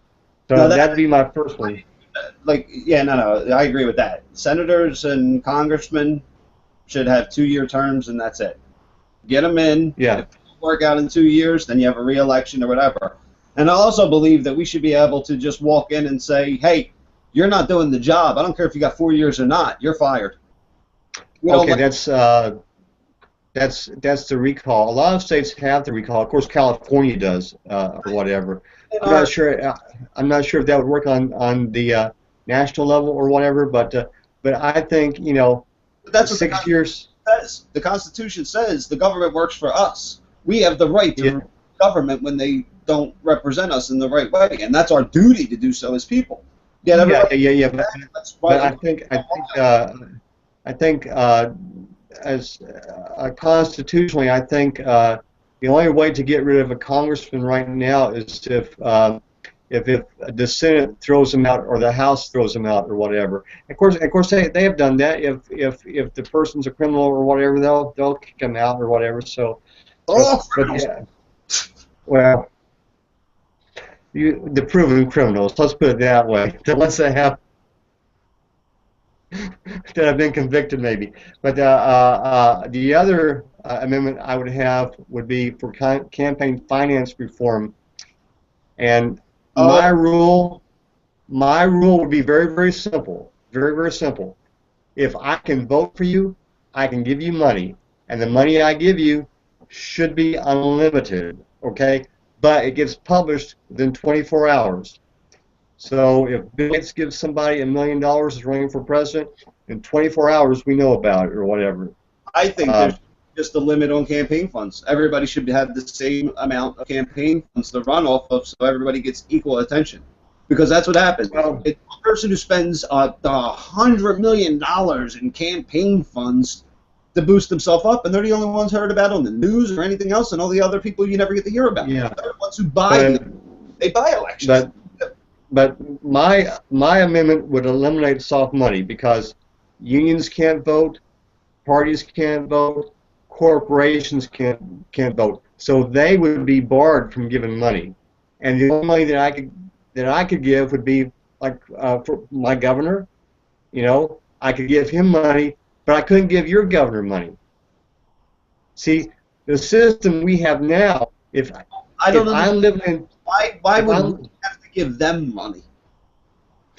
Speaker 1: So
Speaker 2: no,
Speaker 1: that'd be my first one.
Speaker 2: No, I agree with that. Senators and congressmen should have 2-year terms, and that's it. Get them in.
Speaker 1: Yeah.
Speaker 2: If they work out in 2 years, then you have a re-election or whatever. And I also believe that we should be able to just walk in and say, hey, you're not doing the job. I don't care if you got 4 years or not. You're fired.
Speaker 1: Okay, that's the recall. A lot of states have the recall. Of course, California does, or whatever. I'm not sure. I'm not sure if that would work on the national level or whatever. But I think, you know,
Speaker 2: that's what
Speaker 1: 6 years.
Speaker 2: The Constitution says the government works for us. We have the right to government when they don't represent us in the right way, and that's our duty to do so as people.
Speaker 1: Yeah. But I think as constitutionally, I think the only way to get rid of a congressman right now is if the Senate throws him out or the House throws him out or whatever. Of course, they have done that. If the person's a criminal or whatever, they'll kick him out or whatever. So, well, the proven criminals. Let's put it that way. The ones that have been convicted, maybe. But the other amendment I would have would be for campaign finance reform, and my rule would be very, very simple. Very, very simple. If I can vote for you, I can give you money, and the money I give you should be unlimited. Okay, but it gets published within 24 hours. So if Bill Gates gives somebody $1 million is running for president, in 24 hours we know about it or whatever.
Speaker 2: I think there's just a limit on campaign funds. Everybody should have the same amount of campaign funds to run off of, so everybody gets equal attention. Because that's what happens.
Speaker 1: Well,
Speaker 2: it's a person who spends $100 million in campaign funds to boost themselves up, and they're the only ones heard about on the news or anything else, and all the other people you never get to hear about.
Speaker 1: Yeah.
Speaker 2: They're the ones who buy them. They buy elections.
Speaker 1: But my amendment would eliminate soft money, because unions can't vote, parties can't vote, corporations can't vote. So they would be barred from giving money, and the only money that I could give would be like for my governor. You know, I could give him money, but I couldn't give your governor money. See, the system we have now, if I'm living in,
Speaker 2: why would we have to give them money?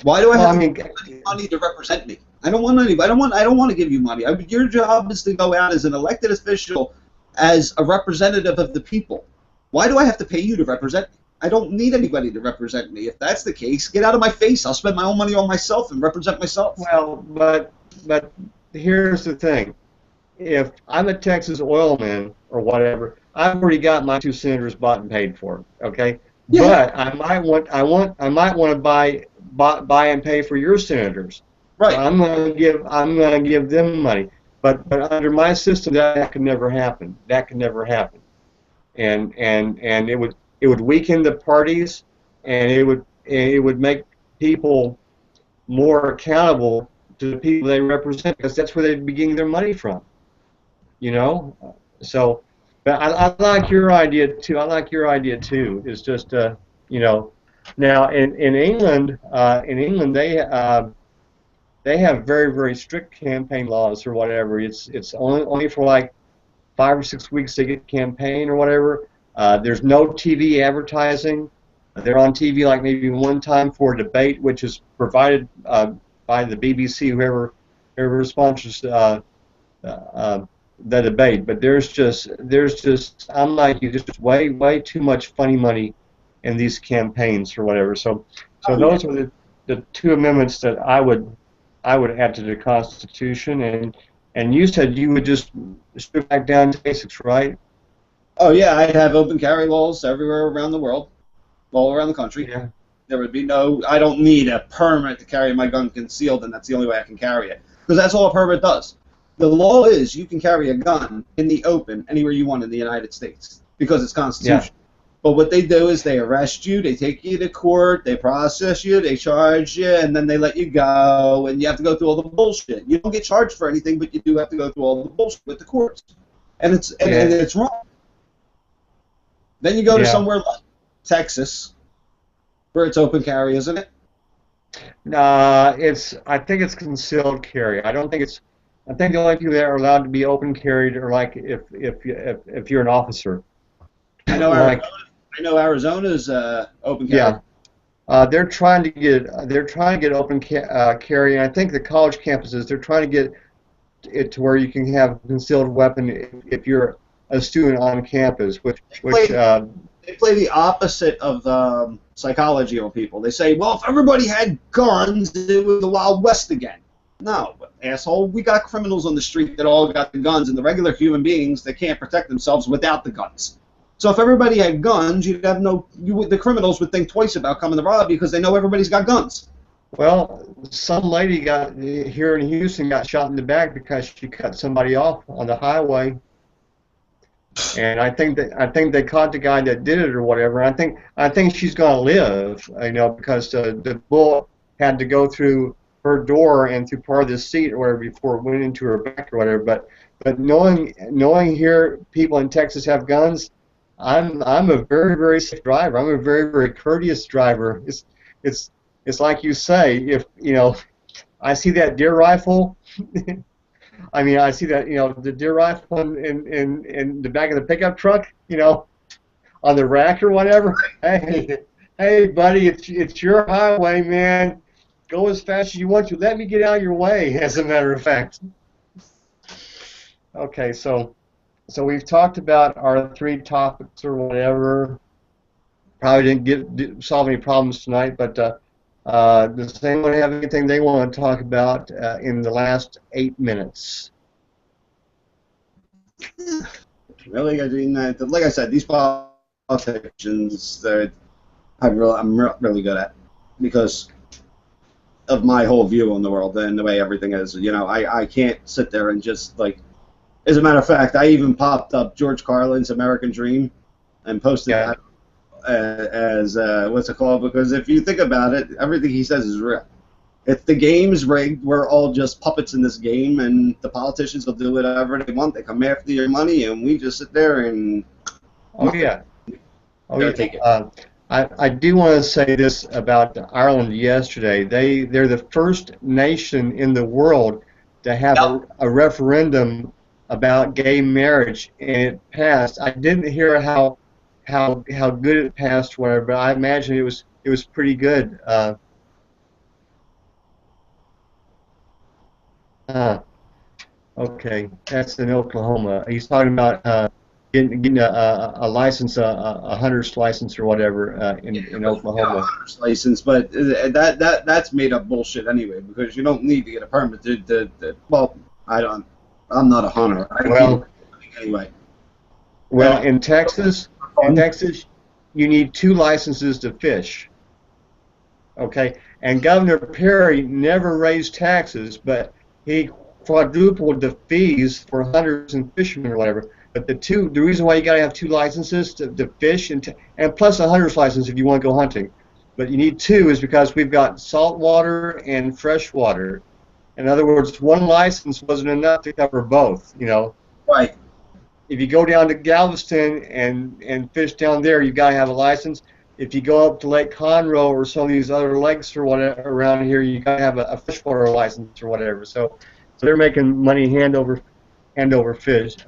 Speaker 2: Why do I have to give money to represent me? I don't want money. I don't want to give you money. Your job is to go out as an elected official, as a representative of the people. Why do I have to pay you to represent me? I don't need anybody to represent me. If that's the case, get out of my face. I'll spend my own money on myself and represent myself.
Speaker 1: Well, but here's the thing. If I'm a Texas oil man or whatever, I've already got my 2 senators bought and paid for. Okay, yeah. But I might want to buy and pay for your senators.
Speaker 2: Right.
Speaker 1: So I'm gonna give them money. But under my system, that could never happen. That could never happen. And it would weaken the parties, and it would make people more accountable to the people they represent, because that's where they'd be getting their money from. You know, so. But I like your idea too. I like your idea too. It's just you know, now in England they have very strict campaign laws or whatever. It's only for like 5 or 6 weeks they get campaign or whatever. There's no TV advertising. They're on TV like maybe one time for a debate, which is provided by the BBC, whoever sponsors the debate. But there's just I'm like you, just way too much funny money in these campaigns or whatever. So those are the two amendments that I would add to the Constitution. And you said you would just strip back down to basics, right?
Speaker 2: Oh yeah, I'd have open carry laws everywhere around the world, all around the country.
Speaker 1: Yeah.
Speaker 2: There would be no. I don't need a permit to carry my gun concealed, and that's the only way I can carry it, because that's all a permit does. The law is you can carry a gun in the open anywhere you want in the United States because it's constitutional. Yeah. But what they do is they arrest you, they take you to court, they process you, they charge you, and then they let you go, and you have to go through all the bullshit. You don't get charged for anything, but you do have to go through all the bullshit with the courts, and it's wrong. Then you go to somewhere like Texas, where it's open carry, isn't it?
Speaker 1: I think it's concealed carry. I think the only people that are allowed to be open carried are like if you're an officer.
Speaker 2: I know Arizona's open carry.
Speaker 1: Yeah, they're trying to get open carry, and I think the college campuses they're trying to get it to where you can have a concealed weapon if you're a student on campus. They play the opposite of psychology on people. They say, well, if everybody had guns, it was the Wild West again. No, asshole, we got criminals on the street that all got the guns, and the regular human beings that can't protect themselves without the guns. So if everybody had guns, the criminals would think twice about coming to rob you because they know everybody's got guns. Well, some lady here in Houston got shot in the back because she cut somebody off on the highway, and I think they caught the guy that did it or whatever. I think she's gonna live, because the bullet had to go through her door and through part of the seat or whatever before it went into her back or whatever. But knowing here people in Texas have guns, I'm a very safe driver. I'm a very courteous driver. It's like you say, if I see that deer rifle, I see that the deer rifle in the back of the pickup truck, on the rack or whatever. Hey buddy, it's your highway, man. Go as fast as you want to. Let me get out of your way, as a matter of fact. Okay, so we've talked about our 3 topics or whatever. Probably didn't solve any problems tonight, but does anyone have anything they want to talk about in the last 8 minutes?
Speaker 2: Really, like I said, these politicians that I'm really good at because of my whole view on the world and the way everything is. I can't sit there and just as a matter of fact, I even popped up George Carlin's American Dream and posted that as what's it called? Because if you think about it, everything he says is real. If the game's rigged, we're all just puppets in this game, and the politicians will do whatever they want. They come after your money, and we just sit there and take it.
Speaker 1: I do want to say this about Ireland yesterday. They're the first nation in the world to have a referendum about gay marriage, and it passed. I didn't hear how good it passed, whatever, but I imagine it was pretty good. Okay, that's in Oklahoma. He's talking about getting a license, a hunter's license or whatever in Oklahoma.
Speaker 2: Hunter's license, but that's made up bullshit anyway, because you don't need to get a permit well, I'm not a hunter. Anyway.
Speaker 1: Well, in Texas, you need 2 licenses to fish. Okay, and Governor Perry never raised taxes, but he quadrupled the fees for hunters and fishermen or whatever. But the reason why you got to have 2 licenses to fish and plus a hunter's license if you want to go hunting, but you need 2 is because we've got saltwater and freshwater, In other words, one license wasn't enough to cover both. You know,
Speaker 2: Right.
Speaker 1: if you go down to Galveston and fish down there, you got to have a license. If you go up to Lake Conroe or some of these other lakes or whatever around here, you got to have a freshwater license or whatever. So they're making money hand over fist.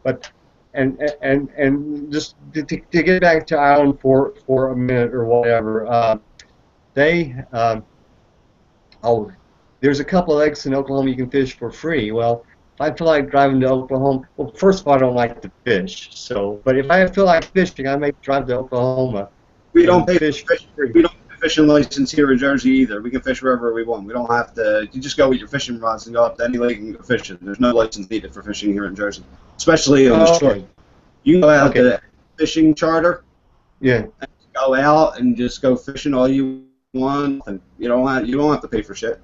Speaker 1: But and just to get back to Ireland for a minute or whatever, they there's a couple of lakes in Oklahoma you can fish for free. Well, if I feel like driving to Oklahoma, well, first of all, I don't like to fish. So, but if I feel like fishing, I may drive to Oklahoma.
Speaker 2: We don't pay
Speaker 1: fish
Speaker 2: for free. We don't have a fishing license here in Jersey either. We can fish wherever we want. We don't have to. You just go with your fishing rods and go up to any lake and go fishing. There's no license needed for fishing here in Jersey, especially on the shore. You can go out to a fishing charter.
Speaker 1: Yeah.
Speaker 2: And go out and just go fishing all you want, and you don't have to pay for shit.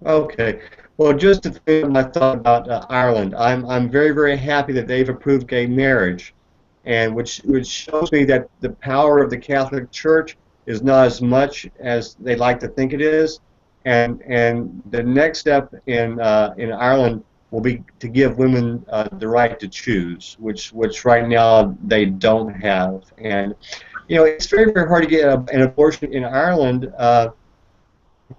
Speaker 1: Okay. Well, just to finish my thought about Ireland, I'm very, very happy that they've approved gay marriage, and which shows me that the power of the Catholic Church is not as much as they like to think it is, and the next step in Ireland will be to give women the right to choose, which right now they don't have. And you know, it's very, very hard to get an abortion in Ireland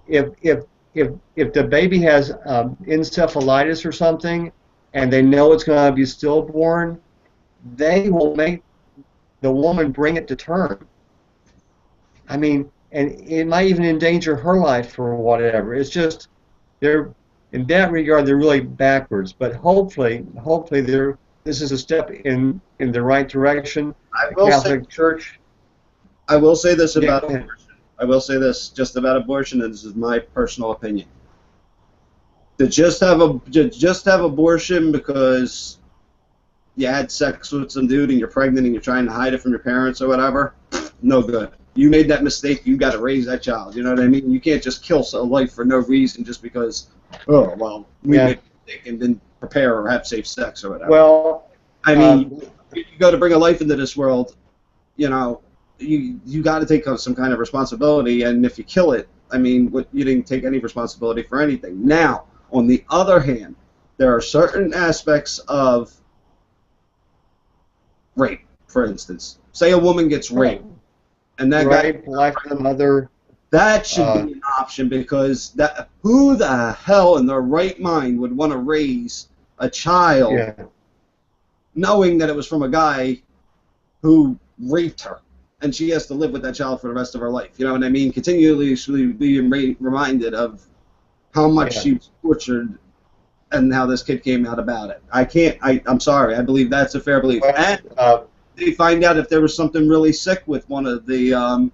Speaker 1: if the baby has encephalitis or something, and they know it's going to be stillborn, they will make the woman bring it to term. I mean, and it might even endanger her life or whatever. It's just they're in that regard they're really backwards. But hopefully this is a step in the right direction. The Catholic Church.
Speaker 2: I will say this about abortion. I will say this just about abortion, and this is my personal opinion. To just have abortion because you had sex with some dude and you're pregnant and you're trying to hide it from your parents or whatever, no good. You made that mistake. You got to raise that child. You know what I mean? You can't just kill a life for no reason just because, oh well, we made a mistake and didn't prepare or have safe sex or whatever.
Speaker 1: Well,
Speaker 2: I mean, if you go to bring a life into this world, you know, you got to take some kind of responsibility, and if you kill it, I mean, you didn't take any responsibility for anything. Now, on the other hand, there are certain aspects of rape, for instance. Say a woman gets raped, and that
Speaker 1: rape, life of the mother.
Speaker 2: That should be an option, because who the hell in their right mind would want to raise a child knowing that it was from a guy who raped her? And she has to live with that child for the rest of her life. You know what I mean? Continually being reminded of how much she was tortured and how this kid came out about it. I'm sorry. I believe that's a fair belief. And they find out if there was something really sick with one of the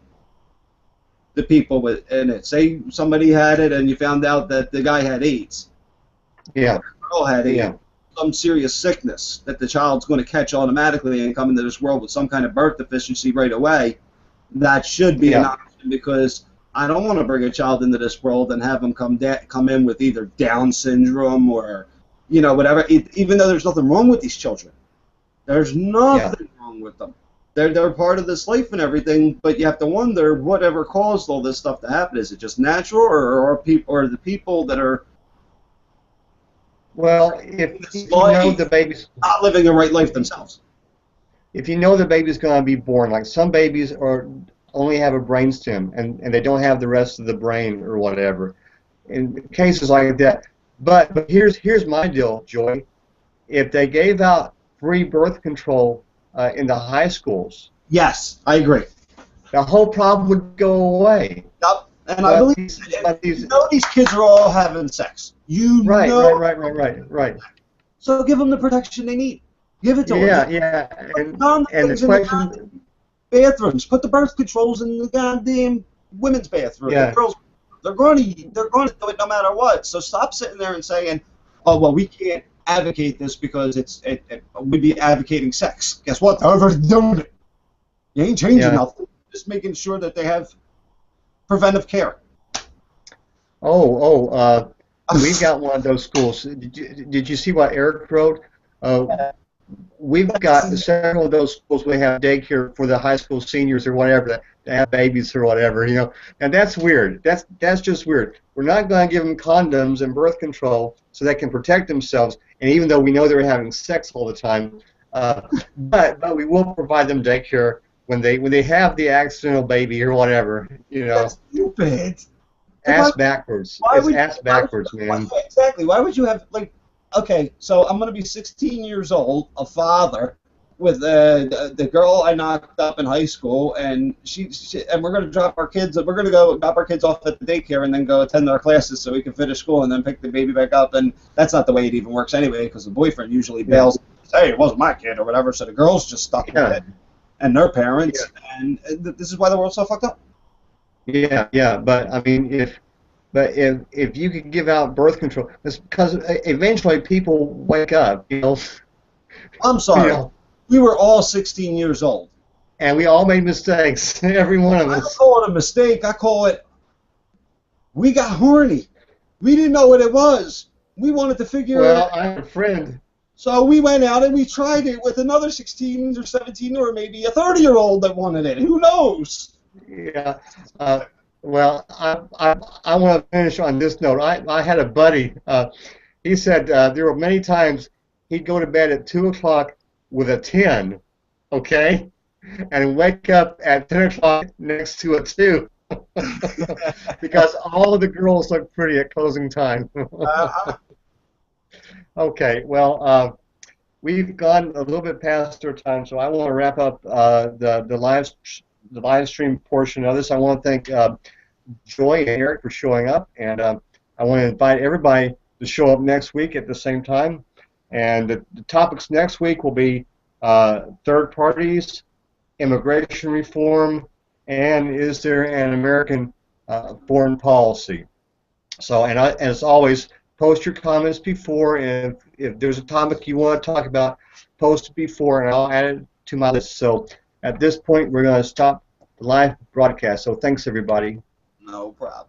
Speaker 2: people in it. Say somebody had it and you found out that the guy had AIDS.
Speaker 1: Yeah.
Speaker 2: Or the girl had AIDS. Some serious sickness that the child's going to catch automatically and come into this world with some kind of birth deficiency right away, that should be an option, because I don't want to bring a child into this world and have them come in with either Down syndrome or, you know, whatever. Even though there's nothing wrong with these children, there's nothing wrong with them. They're part of this life and everything, but you have to wonder whatever caused all this stuff to happen. Is it just natural, or the people that are
Speaker 1: if you know the baby's
Speaker 2: not living a right life themselves?
Speaker 1: If you know the baby's going to be born, like some babies only have a brainstem and they don't have the rest of the brain or whatever. In cases like that. But here's my deal, Joy. If they gave out free birth control in the high schools,
Speaker 2: yes, I agree,
Speaker 1: the whole problem would go away.
Speaker 2: Yep. And I believe you know these kids are all having sex. Right. So give them the protection they need. Give it to them.
Speaker 1: Yeah. And the question,
Speaker 2: bathrooms. Put the birth controls in the goddamn women's bathroom.
Speaker 1: Yeah.
Speaker 2: The girls, they're going to do it no matter what. So stop sitting there and saying, "Oh well, we can't advocate this because we'd be advocating sex." Guess what? They're already doing it. You ain't changing nothing. Just making sure that they have preventive care.
Speaker 1: We've got one of those schools. Did you see what Eric wrote? We've got several of those schools. We have daycare for the high school seniors or whatever. to have babies or whatever, you know. And that's weird. That's just weird. We're not going to give them condoms and birth control so they can protect themselves. And even though we know they're having sex all the time, but we will provide them daycare when they have the accidental baby or whatever, you know.
Speaker 2: That's stupid.
Speaker 1: Ass backwards. It's ass backwards, man.
Speaker 2: Exactly. Why would you have, like, okay, so I'm going to be 16 years old, a father, with the girl I knocked up in high school, and and we're going to drop our kids. We're going to go drop our kids off at the daycare and then go attend our classes so we can finish school and then pick the baby back up. And that's not the way it even works anyway, because the boyfriend usually bails. Hey, it wasn't my kid or whatever. So the girl's just stuck with it, and their parents. And this is why the world's so fucked up.
Speaker 1: Yeah. But I mean, if you could give out birth control, because eventually people wake up, you know.
Speaker 2: I'm sorry.
Speaker 1: You know,
Speaker 2: we were all 16 years old.
Speaker 1: And we all made mistakes, every one of us.
Speaker 2: I don't call it a mistake. I call it, we got horny. We didn't know what it was. We wanted to figure it out.
Speaker 1: Well, I have a friend.
Speaker 2: So we went out and we tried it with another 16 or 17 or maybe a 30-year-old that wanted it. Who knows?
Speaker 1: Yeah. Well, I want to finish on this note. I had a buddy. He said there were many times he'd go to bed at 2 o'clock with a 10, okay, and wake up at 10 o'clock next to a 2, because all of the girls look pretty at closing time. Okay, well, we've gone a little bit past our time, so I want to wrap up the live stream portion of this. I want to thank Joy and Eric for showing up, and I want to invite everybody to show up next week at the same time. And the topics next week will be third parties, immigration reform, and is there an American foreign policy? So, and as always, post your comments before, and if there's a topic you want to talk about, post it before, and I'll add it to my list. So at this point, we're going to stop the live broadcast. So thanks, everybody.
Speaker 2: No problem.